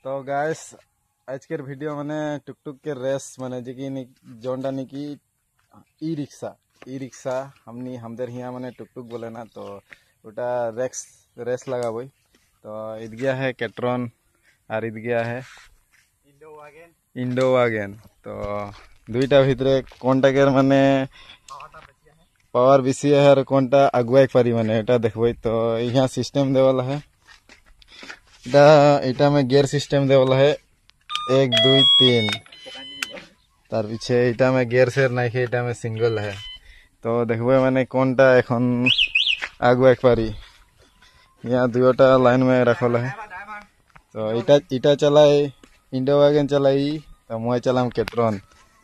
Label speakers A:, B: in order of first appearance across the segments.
A: तो गाइस आज के वीडियो माने टुकटुक के रेस माने जी जोनटा निकी ई रिक्शा हमनी हमदर हिया माने टुकटुक बोले ना तो उटा रेस लगा बोई तो इदगिया है कैट्रॉन और इदगिया है इंडो वागन तो दुईटा भितरे कोनटा के माने पावर बेसी है और कोनटा अगुआ पारी माने एटा देखबो तो यहाँ सिस्टम देवाला है इटा में गियर सिस्टम देवाला है 1 2 3 तार पीछे इटा में गियर शेयर नहीं है इटा में सिंगल है तो देखबो माने कोनटा एखन अगुआ पारी यहाँ दुटा लाइन में रखल है तो इटा चलाई इंडो वागन चलाई तो मैं चलाम कैट्रॉन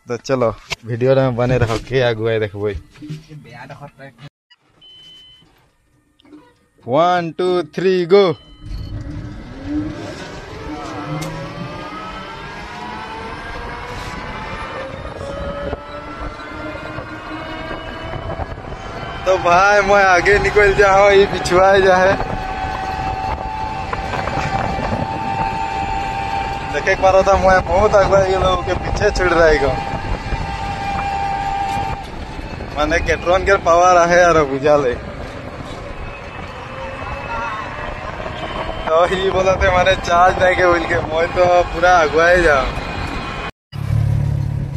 A: तो चलो वीडियो में बने रहो के अगुआ देखबो 1 2 3 गो तो भाई मैं आगे निकल जाओ ये पिछुआ जा है देखे पारा था मैं बहुत अगुआ लोगों के पीछे छिड़ रहेगा माने कैट्रॉन के पावर है यार बुझा ले तो ही बोला थे माने चार्ज नहीं के बोल के मैं तो पूरा अगुआ जा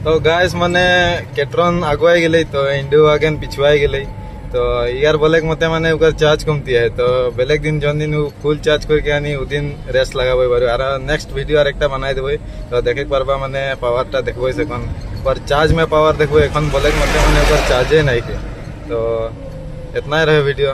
A: तो गाइस माने कैट्रॉन अगुआ गए तो इंडो वागन पिछुआ गए तो यार बोले मते माने उकर चार्ज कमती है तो बेलेग दिन जोन दिन फुल चार्ज करके आनी उ दिन रेस्ट लगाबो बारो आरो नेक्स्ट वीडियो आर एकटा बनाई देबो तो देखे पारबा माने पावरटा देखबो सेकन पर चार्ज में पावर देखबो एखन बोले मते माने उकर चार्जे नहीं के तो इतना ही रहे वीडियो।